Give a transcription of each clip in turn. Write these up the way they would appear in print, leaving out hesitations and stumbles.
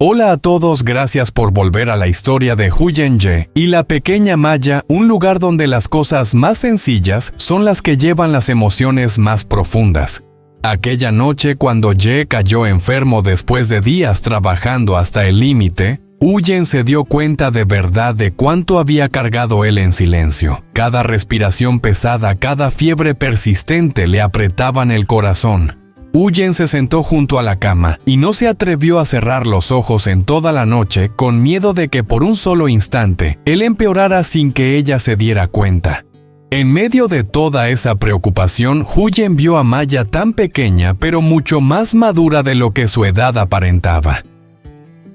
Hola a todos, gracias por volver a la historia de Huyen-Ye y la pequeña Maya, un lugar donde las cosas más sencillas son las que llevan las emociones más profundas. Aquella noche cuando Ye cayó enfermo después de días trabajando hasta el límite, Huyen se dio cuenta de verdad de cuánto había cargado él en silencio. Cada respiración pesada, cada fiebre persistente le apretaban el corazón. Huyen se sentó junto a la cama y no se atrevió a cerrar los ojos en toda la noche con miedo de que por un solo instante él empeorara sin que ella se diera cuenta. En medio de toda esa preocupación, Huyen vio a Maya tan pequeña pero mucho más madura de lo que su edad aparentaba.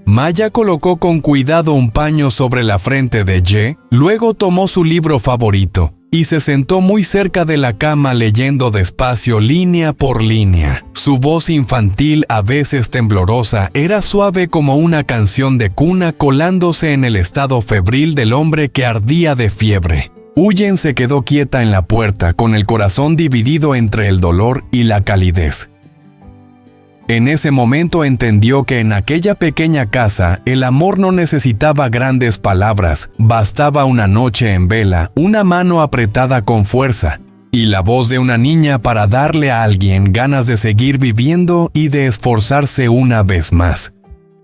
Maya colocó con cuidado un paño sobre la frente de Ye, luego tomó su libro favorito y se sentó muy cerca de la cama leyendo despacio línea por línea. Su voz infantil, a veces temblorosa, era suave como una canción de cuna colándose en el estado febril del hombre que ardía de fiebre. Huyen se quedó quieta en la puerta, con el corazón dividido entre el dolor y la calidez. En ese momento entendió que en aquella pequeña casa el amor no necesitaba grandes palabras, bastaba una noche en vela, una mano apretada con fuerza, y la voz de una niña para darle a alguien ganas de seguir viviendo y de esforzarse una vez más.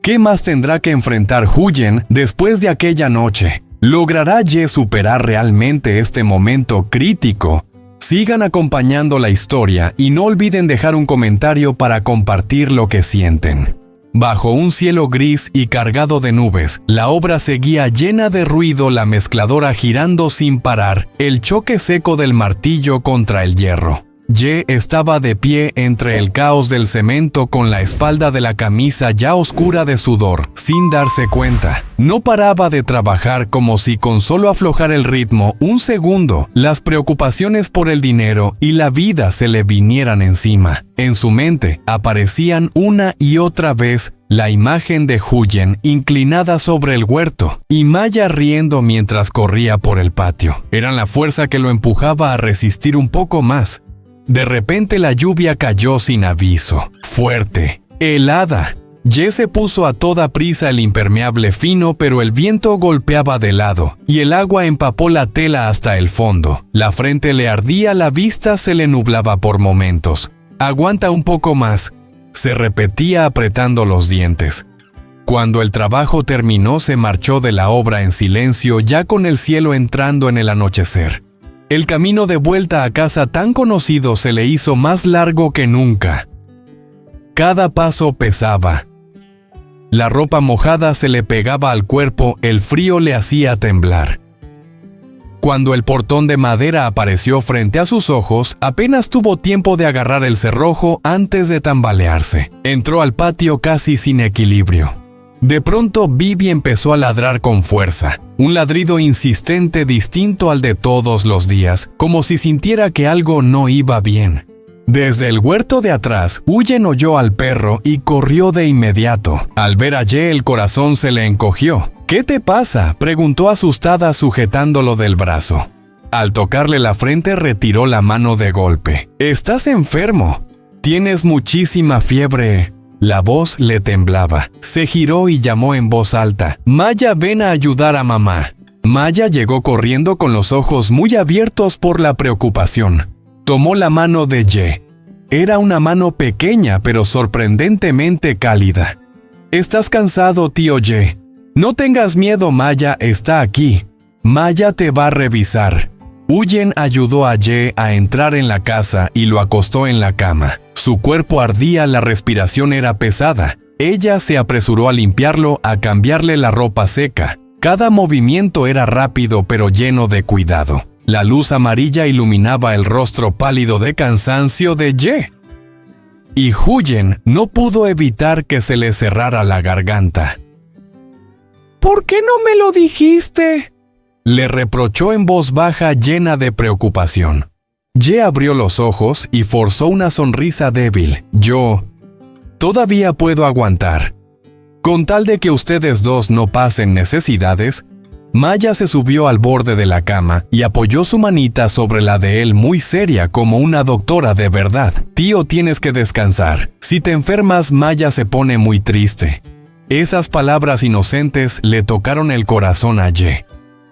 ¿Qué más tendrá que enfrentar Huyen después de aquella noche? ¿Logrará Ye superar realmente este momento crítico? Sigan acompañando la historia y no olviden dejar un comentario para compartir lo que sienten. Bajo un cielo gris y cargado de nubes, la obra seguía llena de ruido, la mezcladora girando sin parar, el choque seco del martillo contra el hierro. Ye estaba de pie entre el caos del cemento con la espalda de la camisa ya oscura de sudor, sin darse cuenta. No paraba de trabajar como si con solo aflojar el ritmo un segundo, las preocupaciones por el dinero y la vida se le vinieran encima. En su mente aparecían una y otra vez la imagen de Huyen inclinada sobre el huerto y Maya riendo mientras corría por el patio. Eran la fuerza que lo empujaba a resistir un poco más. De repente la lluvia cayó sin aviso, fuerte, helada. Ye se puso a toda prisa el impermeable fino, pero el viento golpeaba de lado y el agua empapó la tela hasta el fondo. La frente le ardía, la vista se le nublaba por momentos. «Aguanta un poco más», se repetía apretando los dientes. Cuando el trabajo terminó, se marchó de la obra en silencio, ya con el cielo entrando en el anochecer. El camino de vuelta a casa tan conocido se le hizo más largo que nunca. Cada paso pesaba. La ropa mojada se le pegaba al cuerpo, el frío le hacía temblar. Cuando el portón de madera apareció frente a sus ojos, apenas tuvo tiempo de agarrar el cerrojo antes de tambalearse. Entró al patio casi sin equilibrio. De pronto Bibi empezó a ladrar con fuerza, un ladrido insistente distinto al de todos los días, como si sintiera que algo no iba bien. Desde el huerto de atrás, Huyen oyó al perro y corrió de inmediato. Al ver a Ye, el corazón se le encogió. «¿Qué te pasa?», preguntó asustada sujetándolo del brazo. Al tocarle la frente retiró la mano de golpe. «¿Estás enfermo? Tienes muchísima fiebre». La voz le temblaba. Se giró y llamó en voz alta: «Maya, ven a ayudar a mamá». Maya llegó corriendo con los ojos muy abiertos por la preocupación. Tomó la mano de Ye. Era una mano pequeña pero sorprendentemente cálida. «¿Estás cansado, tío Ye? No tengas miedo, Maya está aquí. Maya te va a revisar». Huyen ayudó a Ye a entrar en la casa y lo acostó en la cama. Su cuerpo ardía, la respiración era pesada. Ella se apresuró a limpiarlo, a cambiarle la ropa seca. Cada movimiento era rápido pero lleno de cuidado. La luz amarilla iluminaba el rostro pálido de cansancio de Ye. Y Huyen no pudo evitar que se le cerrara la garganta. «¿Por qué no me lo dijiste?», le reprochó en voz baja llena de preocupación. Ye abrió los ojos y forzó una sonrisa débil. «Yo todavía puedo aguantar. Con tal de que ustedes dos no pasen necesidades». Maya se subió al borde de la cama y apoyó su manita sobre la de él muy seria como una doctora de verdad. «Tío, tienes que descansar. Si te enfermas, Maya se pone muy triste». Esas palabras inocentes le tocaron el corazón a Ye.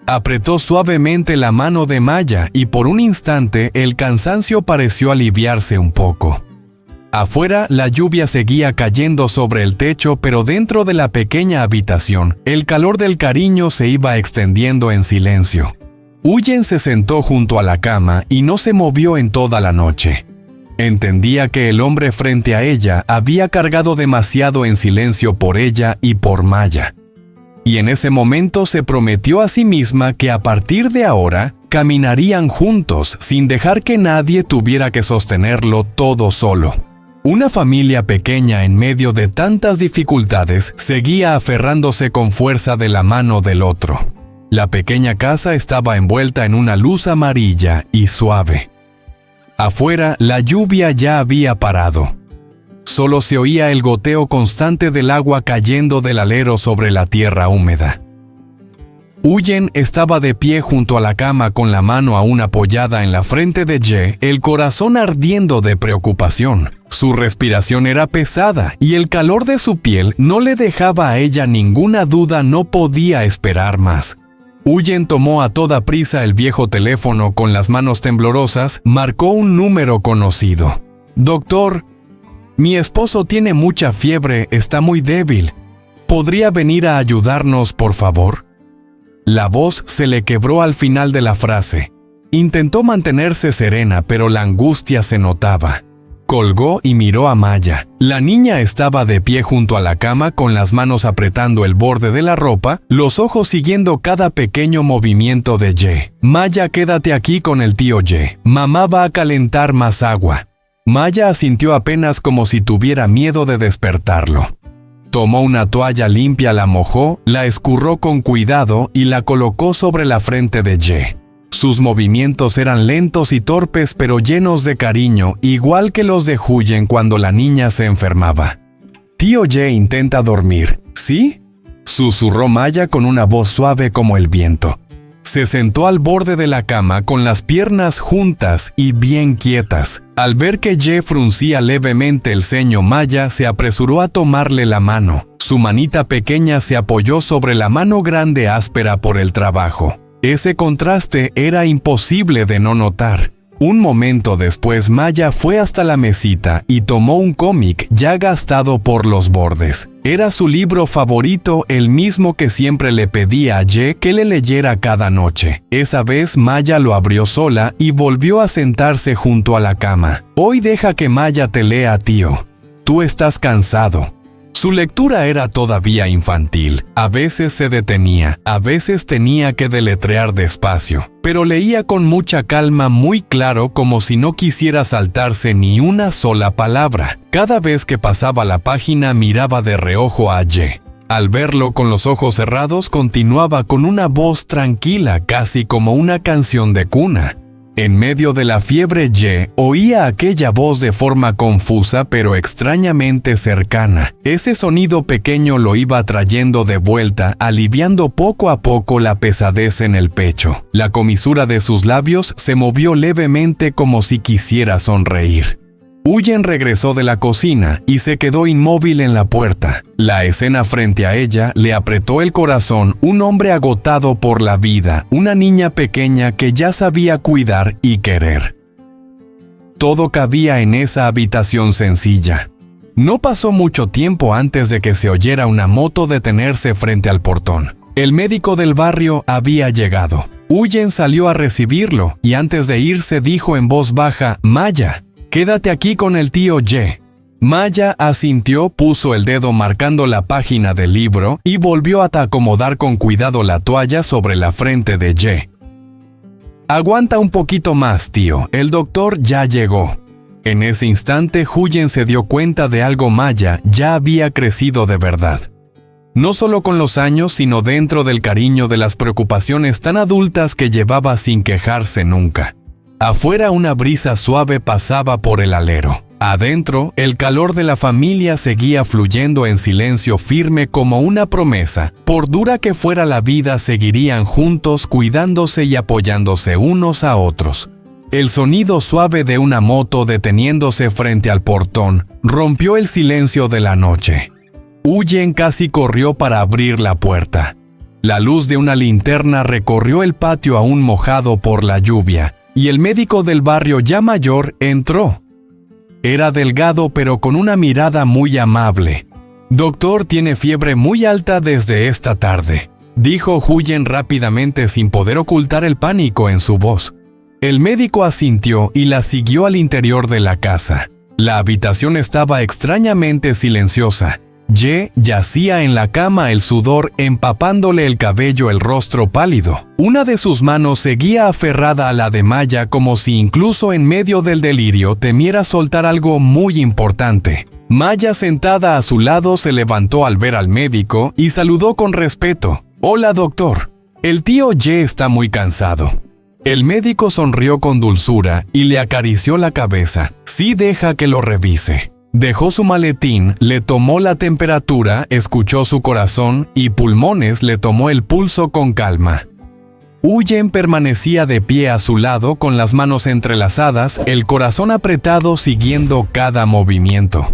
Apretó suavemente la mano de Maya y por un instante el cansancio pareció aliviarse un poco. Afuera la lluvia seguía cayendo sobre el techo, pero dentro de la pequeña habitación, el calor del cariño se iba extendiendo en silencio. Huyen se sentó junto a la cama y no se movió en toda la noche. Entendía que el hombre frente a ella había cargado demasiado en silencio por ella y por Maya. Y en ese momento se prometió a sí misma que a partir de ahora caminarían juntos sin dejar que nadie tuviera que sostenerlo todo solo. Una familia pequeña en medio de tantas dificultades seguía aferrándose con fuerza de la mano del otro. La pequeña casa estaba envuelta en una luz amarilla y suave. Afuera la lluvia ya había parado. Solo se oía el goteo constante del agua cayendo del alero sobre la tierra húmeda. Huyen estaba de pie junto a la cama con la mano aún apoyada en la frente de Ye, el corazón ardiendo de preocupación. Su respiración era pesada y el calor de su piel no le dejaba a ella ninguna duda, no podía esperar más. Huyen tomó a toda prisa el viejo teléfono con las manos temblorosas, marcó un número conocido. «Doctor, mi esposo tiene mucha fiebre, está muy débil. ¿Podría venir a ayudarnos, por favor?» La voz se le quebró al final de la frase. Intentó mantenerse serena, pero la angustia se notaba. Colgó y miró a Maya. La niña estaba de pie junto a la cama con las manos apretando el borde de la ropa, los ojos siguiendo cada pequeño movimiento de Ye. «Maya, quédate aquí con el tío Ye. Mamá va a calentar más agua». Maya asintió apenas como si tuviera miedo de despertarlo. Tomó una toalla limpia, la mojó, la escurrió con cuidado y la colocó sobre la frente de Ye. Sus movimientos eran lentos y torpes, pero llenos de cariño, igual que los de Huyen cuando la niña se enfermaba. «Tío Ye intenta dormir, ¿sí?», susurró Maya con una voz suave como el viento. Se sentó al borde de la cama con las piernas juntas y bien quietas. Al ver que Ye fruncía levemente el ceño, Maya se apresuró a tomarle la mano. Su manita pequeña se apoyó sobre la mano grande áspera por el trabajo. Ese contraste era imposible de no notar. Un momento después, Maya fue hasta la mesita y tomó un cómic ya gastado por los bordes. Era su libro favorito, el mismo que siempre le pedía a Ye que le leyera cada noche. Esa vez Maya lo abrió sola y volvió a sentarse junto a la cama. «Hoy deja que Maya te lea, tío. Tú estás cansado». Su lectura era todavía infantil. A veces se detenía, a veces tenía que deletrear despacio, pero leía con mucha calma, muy claro, como si no quisiera saltarse ni una sola palabra. Cada vez que pasaba la página miraba de reojo a Ye. Al verlo con los ojos cerrados, continuaba con una voz tranquila, casi como una canción de cuna. En medio de la fiebre, Ye oía aquella voz de forma confusa pero extrañamente cercana. Ese sonido pequeño lo iba trayendo de vuelta, aliviando poco a poco la pesadez en el pecho. La comisura de sus labios se movió levemente como si quisiera sonreír. Huyen regresó de la cocina y se quedó inmóvil en la puerta. La escena frente a ella le apretó el corazón, un hombre agotado por la vida, una niña pequeña que ya sabía cuidar y querer. Todo cabía en esa habitación sencilla. No pasó mucho tiempo antes de que se oyera una moto detenerse frente al portón. El médico del barrio había llegado. Huyen salió a recibirlo y antes de irse dijo en voz baja: «Maya, quédate aquí con el tío Ye». Maya asintió, puso el dedo marcando la página del libro y volvió a acomodar con cuidado la toalla sobre la frente de Ye. «Aguanta un poquito más, tío, el doctor ya llegó». En ese instante, Huyen se dio cuenta de algo. Maya ya había crecido de verdad. No solo con los años, sino dentro del cariño, de las preocupaciones tan adultas que llevaba sin quejarse nunca. Afuera una brisa suave pasaba por el alero. Adentro, el calor de la familia seguía fluyendo en silencio firme como una promesa. Por dura que fuera la vida, seguirían juntos, cuidándose y apoyándose unos a otros. El sonido suave de una moto deteniéndose frente al portón rompió el silencio de la noche. Huyen casi corrió para abrir la puerta. La luz de una linterna recorrió el patio aún mojado por la lluvia, y el médico del barrio ya mayor entró. Era delgado pero con una mirada muy amable. «Doctor, tiene fiebre muy alta desde esta tarde», dijo Huyen rápidamente sin poder ocultar el pánico en su voz. El médico asintió y la siguió al interior de la casa. La habitación estaba extrañamente silenciosa. Ye yacía en la cama, el sudor empapándole el cabello, el rostro pálido. Una de sus manos seguía aferrada a la de Maya como si incluso en medio del delirio temiera soltar algo muy importante. Maya, sentada a su lado, se levantó al ver al médico y saludó con respeto. «Hola, doctor. El tío Ye está muy cansado». El médico sonrió con dulzura y le acarició la cabeza. «Sí, deja que lo revise». Dejó su maletín, le tomó la temperatura, escuchó su corazón y pulmones, le tomó el pulso con calma. Huyen permanecía de pie a su lado con las manos entrelazadas, el corazón apretado siguiendo cada movimiento.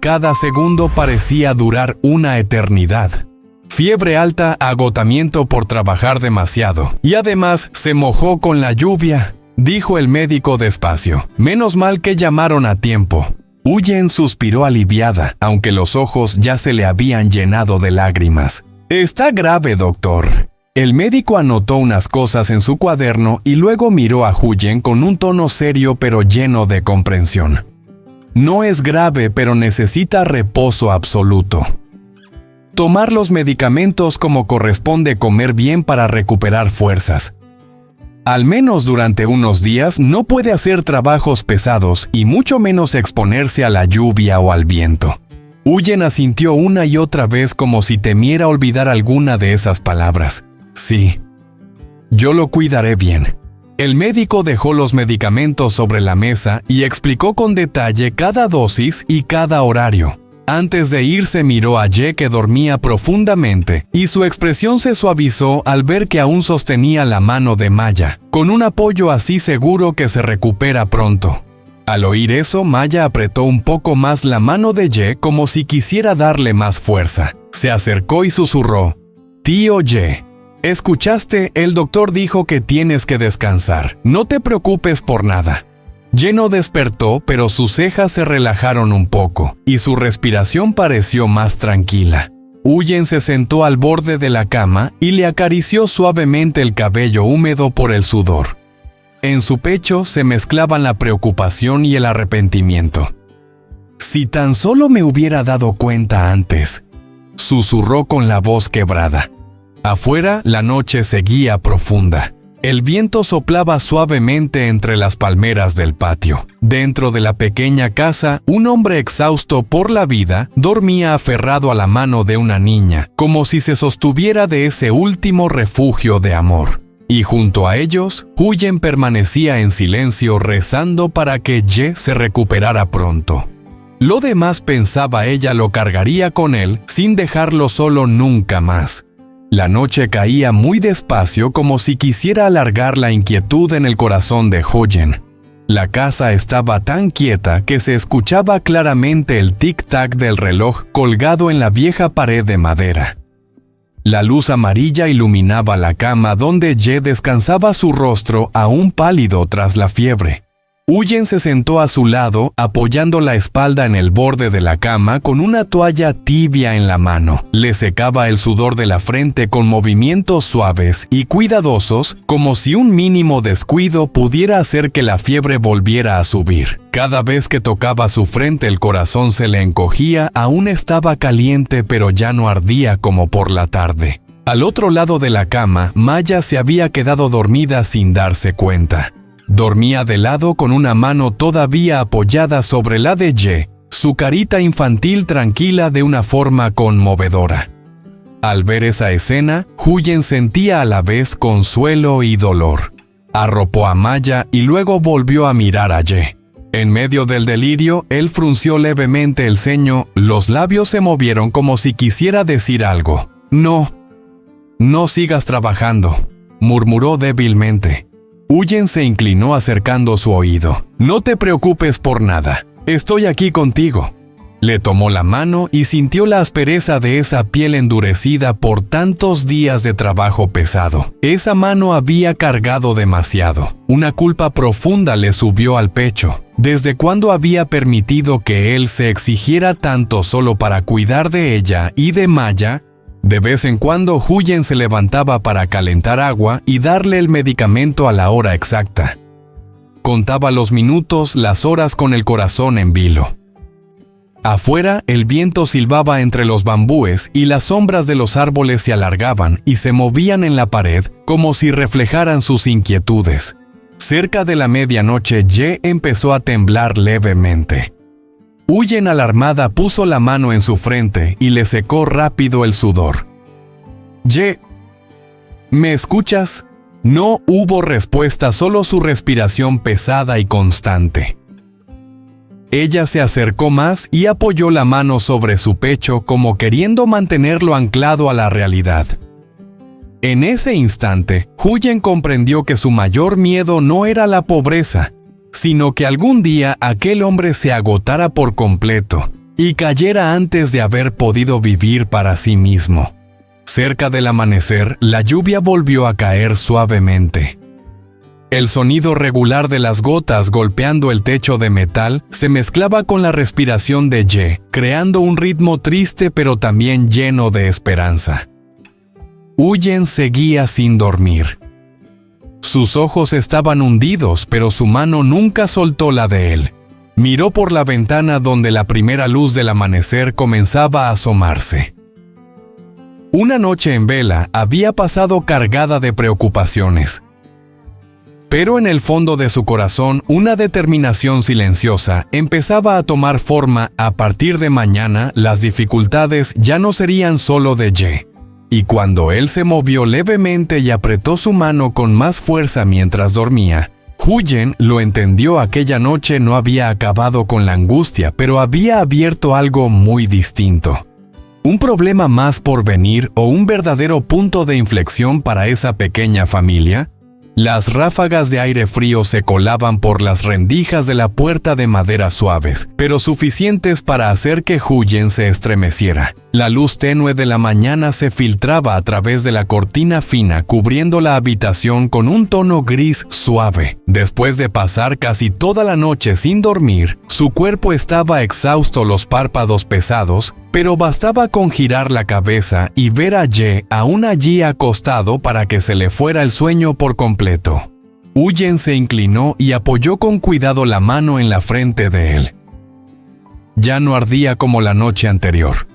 Cada segundo parecía durar una eternidad. Fiebre alta, agotamiento por trabajar demasiado. Y además se mojó con la lluvia, dijo el médico despacio. Menos mal que llamaron a tiempo. Huyen suspiró aliviada, aunque los ojos ya se le habían llenado de lágrimas. «Está grave, doctor». El médico anotó unas cosas en su cuaderno y luego miró a Huyen con un tono serio pero lleno de comprensión. «No es grave, pero necesita reposo absoluto. Tomar los medicamentos como corresponde, comer bien para recuperar fuerzas. Al menos durante unos días no puede hacer trabajos pesados y mucho menos exponerse a la lluvia o al viento». Huyen asintió una y otra vez como si temiera olvidar alguna de esas palabras. «Sí, yo lo cuidaré bien». El médico dejó los medicamentos sobre la mesa y explicó con detalle cada dosis y cada horario. Antes de irse miró a Ye, que dormía profundamente, y su expresión se suavizó al ver que aún sostenía la mano de Maya, con un apoyo así seguro que se recupera pronto. Al oír eso, Maya apretó un poco más la mano de Ye como si quisiera darle más fuerza. Se acercó y susurró: «Tío Ye, ¿escuchaste? El doctor dijo que tienes que descansar. No te preocupes por nada». Ye no despertó, pero sus cejas se relajaron un poco, y su respiración pareció más tranquila. Huyen se sentó al borde de la cama y le acarició suavemente el cabello húmedo por el sudor. En su pecho se mezclaban la preocupación y el arrepentimiento. «Si tan solo me hubiera dado cuenta antes», susurró con la voz quebrada. Afuera, la noche seguía profunda. El viento soplaba suavemente entre las palmeras del patio. Dentro de la pequeña casa, un hombre exhausto por la vida dormía aferrado a la mano de una niña, como si se sostuviera de ese último refugio de amor. Y junto a ellos, Huyen permanecía en silencio rezando para que Ye se recuperara pronto. Lo demás, pensaba ella, lo cargaría con él sin dejarlo solo nunca más. La noche caía muy despacio, como si quisiera alargar la inquietud en el corazón de Huyen. La casa estaba tan quieta que se escuchaba claramente el tic-tac del reloj colgado en la vieja pared de madera. La luz amarilla iluminaba la cama donde Ye descansaba, su rostro aún pálido tras la fiebre. Huyen se sentó a su lado, apoyando la espalda en el borde de la cama con una toalla tibia en la mano. Le secaba el sudor de la frente con movimientos suaves y cuidadosos, como si un mínimo descuido pudiera hacer que la fiebre volviera a subir. Cada vez que tocaba su frente el corazón se le encogía, aún estaba caliente pero ya no ardía como por la tarde. Al otro lado de la cama, Maya se había quedado dormida sin darse cuenta. Dormía de lado con una mano todavía apoyada sobre la de Ye, su carita infantil tranquila de una forma conmovedora. Al ver esa escena, Huyen sentía a la vez consuelo y dolor. Arropó a Maya y luego volvió a mirar a Ye. En medio del delirio, él frunció levemente el ceño, los labios se movieron como si quisiera decir algo. No sigas trabajando», murmuró débilmente. Huyen se inclinó acercando su oído. «No te preocupes por nada. Estoy aquí contigo». Le tomó la mano y sintió la aspereza de esa piel endurecida por tantos días de trabajo pesado. Esa mano había cargado demasiado. Una culpa profunda le subió al pecho. ¿Desde cuándo había permitido que él se exigiera tanto solo para cuidar de ella y de Maya? De vez en cuando Huyen se levantaba para calentar agua y darle el medicamento a la hora exacta. Contaba los minutos, las horas con el corazón en vilo. Afuera, el viento silbaba entre los bambúes y las sombras de los árboles se alargaban y se movían en la pared como si reflejaran sus inquietudes. Cerca de la medianoche, Ye empezó a temblar levemente. Huyen alarmada puso la mano en su frente y le secó rápido el sudor. Ye, ¿me escuchas? No hubo respuesta, solo su respiración pesada y constante. Ella se acercó más y apoyó la mano sobre su pecho como queriendo mantenerlo anclado a la realidad. En ese instante, Huyen comprendió que su mayor miedo no era la pobreza, sino que algún día aquel hombre se agotara por completo y cayera antes de haber podido vivir para sí mismo. Cerca del amanecer, la lluvia volvió a caer suavemente. El sonido regular de las gotas golpeando el techo de metal se mezclaba con la respiración de Ye, creando un ritmo triste pero también lleno de esperanza. Huyen seguía sin dormir. Sus ojos estaban hundidos, pero su mano nunca soltó la de él. Miró por la ventana donde la primera luz del amanecer comenzaba a asomarse. Una noche en vela había pasado cargada de preocupaciones. Pero en el fondo de su corazón, una determinación silenciosa empezaba a tomar forma. A partir de mañana, las dificultades ya no serían solo de Ye. Y cuando él se movió levemente y apretó su mano con más fuerza mientras dormía, Huyen lo entendió. Aquella noche no había acabado con la angustia, pero había abierto algo muy distinto. Un problema más por venir o un verdadero punto de inflexión para esa pequeña familia. Las ráfagas de aire frío se colaban por las rendijas de la puerta de madera suaves, pero suficientes para hacer que Huyen se estremeciera. La luz tenue de la mañana se filtraba a través de la cortina fina, cubriendo la habitación con un tono gris suave. Después de pasar casi toda la noche sin dormir, su cuerpo estaba exhausto, los párpados pesados, pero bastaba con girar la cabeza y ver a Ye aún allí acostado para que se le fuera el sueño por completo. Huyen se inclinó y apoyó con cuidado la mano en la frente de él. Ya no ardía como la noche anterior.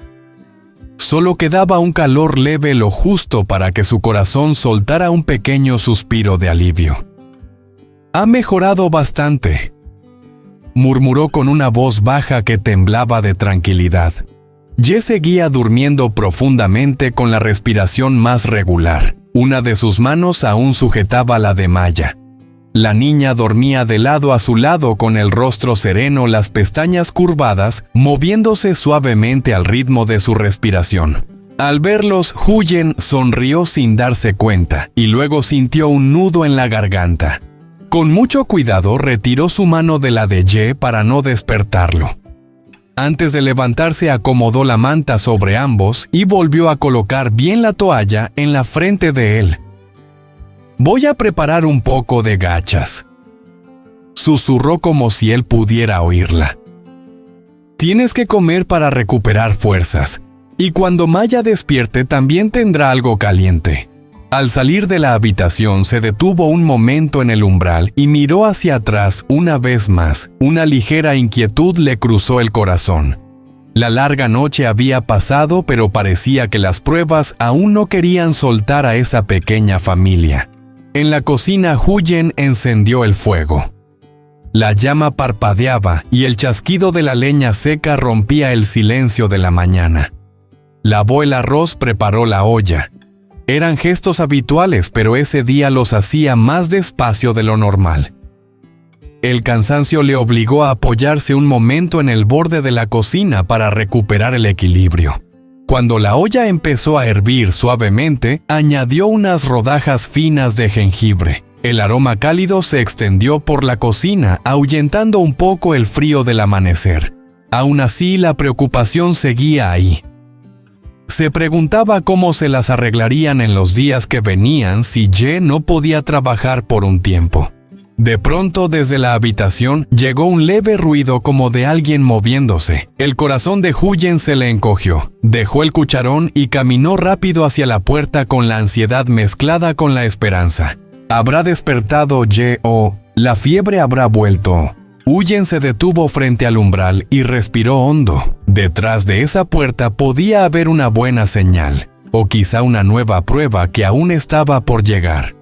Solo quedaba un calor leve, lo justo para que su corazón soltara un pequeño suspiro de alivio. «Ha mejorado bastante», murmuró con una voz baja que temblaba de tranquilidad. Ye seguía durmiendo profundamente con la respiración más regular. Una de sus manos aún sujetaba la de Maya. La niña dormía de lado a su lado con el rostro sereno, las pestañas curvadas, moviéndose suavemente al ritmo de su respiración. Al verlos, Huyen sonrió sin darse cuenta y luego sintió un nudo en la garganta. Con mucho cuidado retiró su mano de la de Ye para no despertarlo. Antes de levantarse, acomodó la manta sobre ambos y volvió a colocar bien la toalla en la frente de él. «Voy a preparar un poco de gachas», susurró como si él pudiera oírla. «Tienes que comer para recuperar fuerzas, y cuando Maya despierte también tendrá algo caliente». Al salir de la habitación se detuvo un momento en el umbral y miró hacia atrás una vez más. Una ligera inquietud le cruzó el corazón. La larga noche había pasado, pero parecía que las pruebas aún no querían soltar a esa pequeña familia. En la cocina, Huyen encendió el fuego. La llama parpadeaba y el chasquido de la leña seca rompía el silencio de la mañana. Lavó el arroz, preparó la olla. Eran gestos habituales, pero ese día los hacía más despacio de lo normal. El cansancio le obligó a apoyarse un momento en el borde de la cocina para recuperar el equilibrio. Cuando la olla empezó a hervir suavemente, añadió unas rodajas finas de jengibre. El aroma cálido se extendió por la cocina, ahuyentando un poco el frío del amanecer. Aún así, la preocupación seguía ahí. Se preguntaba cómo se las arreglarían en los días que venían si Ye no podía trabajar por un tiempo. De pronto, desde la habitación, llegó un leve ruido como de alguien moviéndose. El corazón de Huyen se le encogió. Dejó el cucharón y caminó rápido hacia la puerta con la ansiedad mezclada con la esperanza. ¿Habrá despertado Ye o la fiebre habrá vuelto? Huyen se detuvo frente al umbral y respiró hondo. Detrás de esa puerta podía haber una buena señal, o quizá una nueva prueba que aún estaba por llegar.